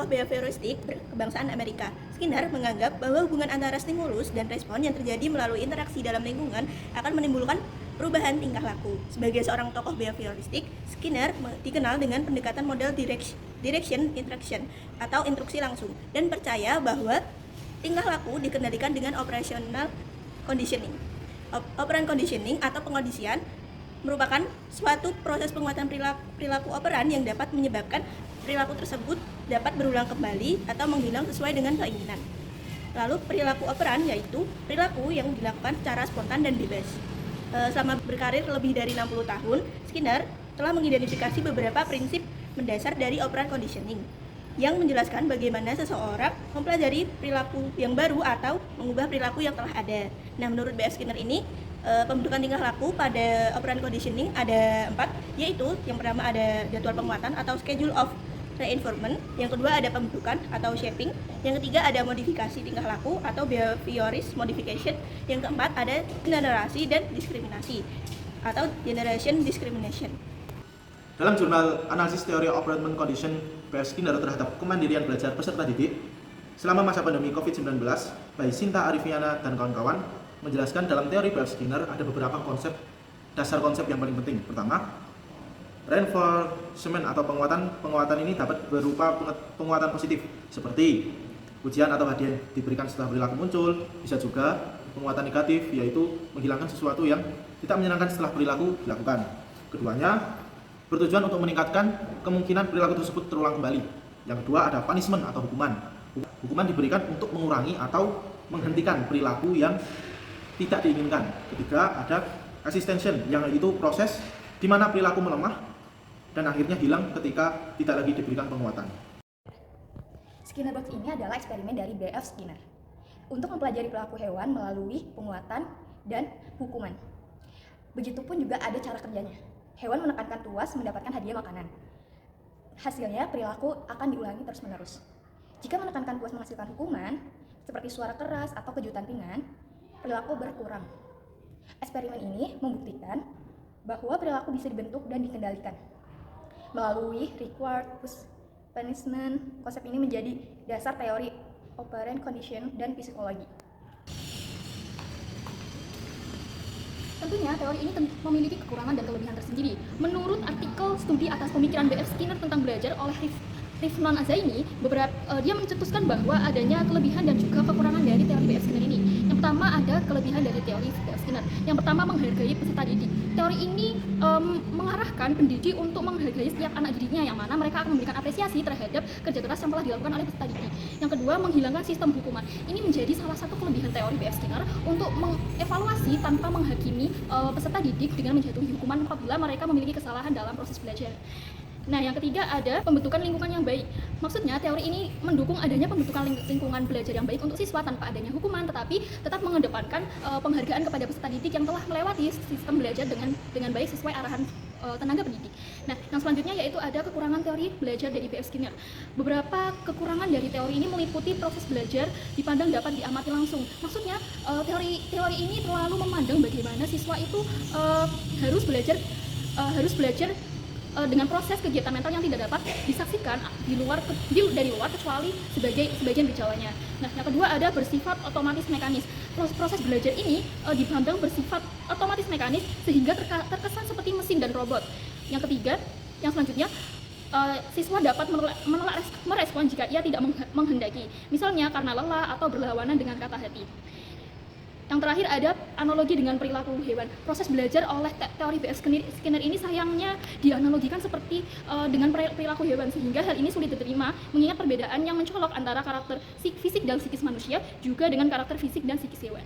behavioristik berkebangsaan Amerika. Skinner menganggap bahwa hubungan antara stimulus dan respon yang terjadi melalui interaksi dalam lingkungan akan menimbulkan perubahan tingkah laku. Sebagai seorang tokoh behavioristik, Skinner dikenal dengan pendekatan model direction interaction atau instruksi langsung dan percaya bahwa tingkah laku dikendalikan dengan operational conditioning. Operant conditioning atau pengondisian merupakan suatu proses penguatan perilaku operan yang dapat menyebabkan perilaku tersebut dapat berulang kembali atau menghilang sesuai dengan keinginan. Lalu perilaku operan yaitu perilaku yang dilakukan secara spontan dan bebas. Selama berkarir lebih dari 60 tahun, Skinner telah mengidentifikasi beberapa prinsip mendasar dari operant conditioning yang menjelaskan bagaimana seseorang mempelajari perilaku yang baru atau mengubah perilaku yang telah ada. Nah, menurut B.F. Skinner ini, pembentukan tingkah laku pada operant conditioning ada 4, yaitu yang pertama ada jadwal penguatan atau schedule of reinforcement, yang kedua ada pembentukan atau shaping, yang ketiga ada modifikasi tingkah laku atau behaviorist modification, yang keempat ada generasi dan diskriminasi atau generation discrimination. Dalam jurnal Analisis Teori Operant Condition B.F. Skinner terhadap kemandirian belajar peserta didik selama masa pandemi COVID-19 by Sinta Arifiana dan kawan-kawan menjelaskan dalam teori B.F. Skinner ada beberapa dasar konsep yang paling penting. Pertama, reinforcement atau penguatan ini dapat berupa penguatan positif seperti pujian atau hadiah diberikan setelah perilaku muncul. Bisa juga penguatan negatif, yaitu menghilangkan sesuatu yang tidak menyenangkan setelah perilaku dilakukan. Keduanya bertujuan untuk meningkatkan kemungkinan perilaku tersebut terulang kembali. Yang kedua ada punishment atau hukuman. Hukuman diberikan untuk mengurangi atau menghentikan perilaku yang tidak diinginkan. Ketiga ada assistance, yang itu proses di mana perilaku melemah dan akhirnya hilang ketika tidak lagi diberikan penguatan. Skinner Box ini adalah eksperimen dari B.F. Skinner untuk mempelajari perilaku hewan melalui penguatan dan hukuman. Begitupun juga ada cara kerjanya. Hewan menekankan tuas mendapatkan hadiah makanan. Hasilnya perilaku akan diulangi terus-menerus. Jika menekankan tuas menghasilkan hukuman, seperti suara keras atau kejutan ringan, perilaku berkurang. Eksperimen ini membuktikan bahwa perilaku bisa dibentuk dan dikendalikan melalui reward punishment. Konsep ini menjadi dasar teori operant condition dan psikologi. Tentunya teori ini memiliki kekurangan dan kelebihan tersendiri. Menurut artikel studi atas pemikiran B.F. Skinner tentang belajar oleh Rifnon Azaini, dia mencetuskan bahwa adanya kelebihan dan juga kekurangan dari teori B.F. Skinner ini. Yang pertama ada kelebihan dari teori B.F. Skinner. Yang pertama menghargai peserta didik. Teori ini mengarahkan pendidik untuk menghargai setiap anak didiknya, yang mana mereka akan memberikan apresiasi terhadap kerja keras yang telah dilakukan oleh peserta didik. Yang kedua, menghilangkan sistem hukuman. Ini menjadi salah satu kelebihan teori B.F. Skinner untuk mengevaluasi tanpa menghakimi peserta didik dengan menjatuhi hukuman apabila mereka memiliki kesalahan dalam proses belajar. Nah, yang ketiga ada pembentukan lingkungan yang baik. Maksudnya teori ini mendukung adanya pembentukan lingkungan belajar yang baik untuk siswa tanpa adanya hukuman, tetapi tetap mengedepankan penghargaan kepada peserta didik yang telah melewati sistem belajar dengan baik sesuai arahan tenaga pendidik. Nah, yang selanjutnya yaitu ada kekurangan teori belajar dari B.F. Skinner. Beberapa kekurangan dari teori ini meliputi proses belajar dipandang dapat diamati langsung. Maksudnya teori ini terlalu memandang bagaimana siswa itu harus belajar dengan proses kegiatan mental yang tidak dapat disaksikan dari luar kecuali sebagian gejalanya. Nah, yang kedua ada bersifat otomatis mekanis. Proses belajar ini dipandang bersifat otomatis mekanis sehingga terkesan seperti mesin dan robot. Yang ketiga, yang selanjutnya siswa dapat merespon jika ia tidak menghendaki, misalnya karena lelah atau berlawanan dengan kata hati. Yang terakhir ada analogi dengan perilaku hewan. Proses belajar oleh teori B.F. Skinner ini sayangnya dianalogikan seperti dengan perilaku hewan, sehingga hal ini sulit diterima mengingat perbedaan yang mencolok antara karakter fisik dan psikis manusia juga dengan karakter fisik dan psikis hewan.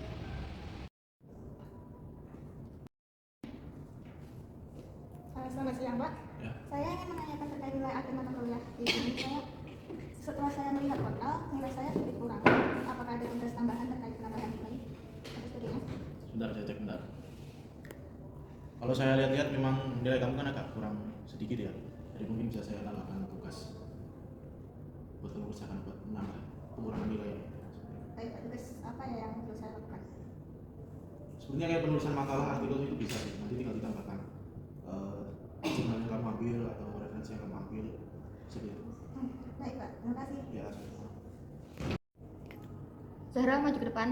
Selamat siang, Pak. Ya. Saya ingin menanyakan terkait nilai akhir mata kuliah. Di sini setelah saya melihat total, nilai saya sedikit kurang. Apakah ada tugas tambahan terkait penambahan nilai? Sebentar, saya cek bentar. Kalau saya lihat-lihat memang nilai kamu kan agak kurang sedikit ya. Jadi mungkin bisa saya tambahkan tugas buat kamu kerjakan buat menambah pengurangan nilai. Baik, tugas apa ya yang perlu saya lakukan? Sebenarnya kayak penulisan makalah artikel itu bisa sih. Nanti tinggal ditambahkan jurnal yang kamu ambil atau referensi yang kamu ambil seperti itu. Baik Pak, terima kasih. Ya. Zahra, maju ke depan.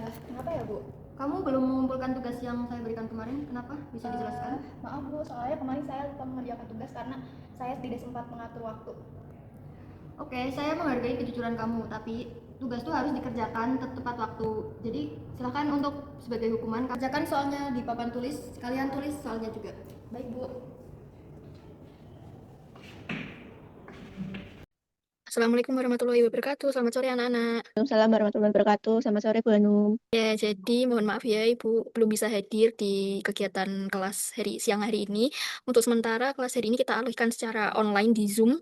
Kenapa ya, Bu? Kamu belum mengumpulkan tugas yang saya berikan kemarin. Kenapa? Bisa dijelaskan? Maaf Bu, soalnya kemarin saya lupa mengerjakan tugas karena saya tidak sempat mengatur waktu. Oke, saya menghargai kejujuran kamu, tapi tugas itu harus dikerjakan tepat waktu. Jadi silakan untuk sebagai hukuman kerjakan soalnya di papan tulis, kalian tulis soalnya juga. Baik Bu. Assalamualaikum warahmatullahi wabarakatuh. Selamat sore anak-anak. Waalaikumsalam warahmatullahi wabarakatuh. Selamat sore Bu Hanum. Ya, jadi mohon maaf ya Ibu belum bisa hadir di kegiatan kelas siang hari ini. Untuk sementara kelas hari ini kita alihkan secara online di Zoom.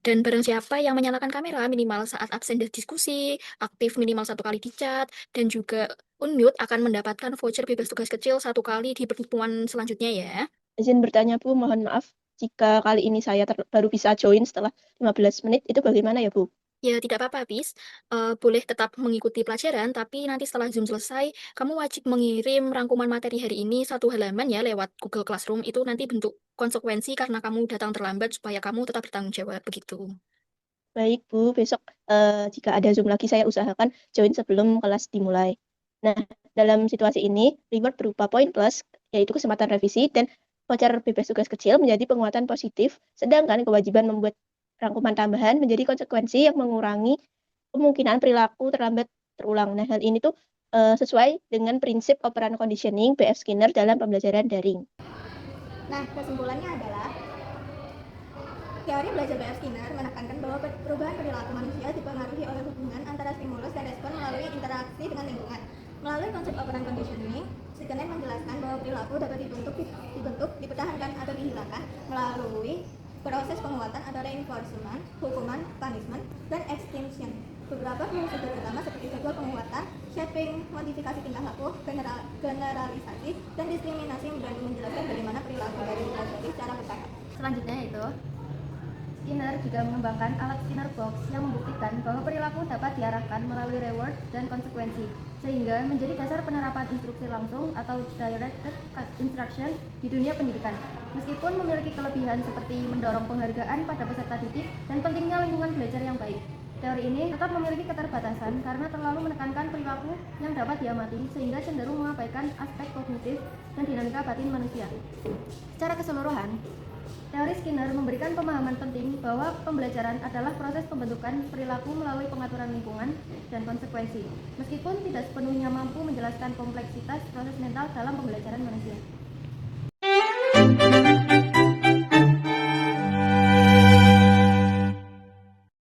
Dan barang siapa yang menyalakan kamera minimal saat absen dan diskusi, aktif minimal 1 kali di chat, dan juga unmute akan mendapatkan voucher bebas tugas kecil 1 kali di pertemuan selanjutnya ya. Izin bertanya Bu, mohon maaf jika kali ini saya baru bisa join setelah 15 menit, itu bagaimana ya Bu? Ya, tidak apa-apa, Pis. Boleh tetap mengikuti pelajaran, tapi nanti setelah Zoom selesai, kamu wajib mengirim rangkuman materi hari ini 1 halaman ya lewat Google Classroom. Itu nanti bentuk konsekuensi karena kamu datang terlambat supaya kamu tetap bertanggung jawab, begitu. Baik Bu, besok jika ada Zoom lagi saya usahakan join sebelum kelas dimulai. Nah, dalam situasi ini, reward berupa poin plus, yaitu kesempatan revisi, dan voucher bebas tugas kecil menjadi penguatan positif, sedangkan kewajiban membuat rangkuman tambahan menjadi konsekuensi yang mengurangi kemungkinan perilaku terlambat terulang. Nah, hal ini tuh sesuai dengan prinsip operant conditioning B.F. Skinner dalam pembelajaran daring. Nah, kesimpulannya adalah teori belajar B.F. Skinner menekankan bahwa perubahan perilaku manusia dipengaruhi oleh hubungan antara stimulus dan respon melalui interaksi dengan lingkungan. Melalui konsep operant conditioning, Skinner menjelaskan bahwa perilaku dapat dibentuk, dipertahankan atau dihilangkan melalui proses penguatan atau reinforcement, hukuman, punishment, dan extinction. Beberapa filosofi utama seperti seksual penguatan, shaping, modifikasi tingkah laku, generalisasi, dan diskriminasi membantu menjelaskan bagaimana perilaku dari dipelajari secara bertahap. Selanjutnya yaitu Skinner juga mengembangkan alat Skinner Box yang membuktikan bahwa perilaku dapat diarahkan melalui reward dan konsekuensi, sehingga menjadi dasar penerapan instruksi langsung atau directed instruction di dunia pendidikan. Meskipun memiliki kelebihan seperti mendorong penghargaan pada peserta didik dan pentingnya lingkungan belajar yang baik, teori ini tetap memiliki keterbatasan karena terlalu menekankan perilaku yang dapat diamati sehingga cenderung mengabaikan aspek kognitif dan dinamika batin manusia. Secara keseluruhan, teori Skinner memberikan pemahaman penting bahwa pembelajaran adalah proses pembentukan perilaku melalui pengaturan lingkungan dan konsekuensi, meskipun tidak sepenuhnya mampu menjelaskan kompleksitas proses mental dalam pembelajaran manusia.